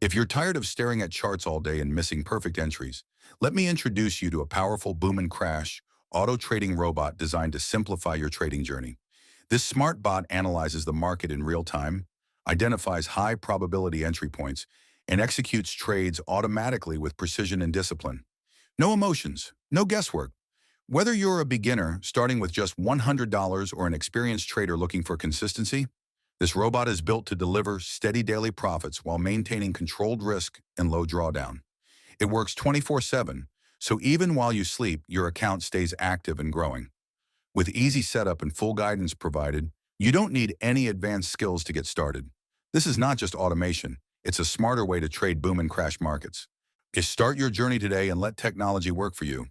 If you're tired of staring at charts all day and missing perfect entries, let me introduce you to a powerful boom and crash auto trading robot designed to simplify your trading journey. This smart bot analyzes the market in real time, identifies high probability entry points, and executes trades automatically with precision and discipline. No emotions, no guesswork. Whether you're a beginner starting with just $100 or an experienced trader looking for consistency, this robot is built to deliver steady daily profits while maintaining controlled risk and low drawdown. It works 24/7, so even while you sleep, your account stays active and growing. With easy setup and full guidance provided, you don't need any advanced skills to get started. This is not just automation, it's a smarter way to trade boom and crash markets. Just start your journey today and let technology work for you.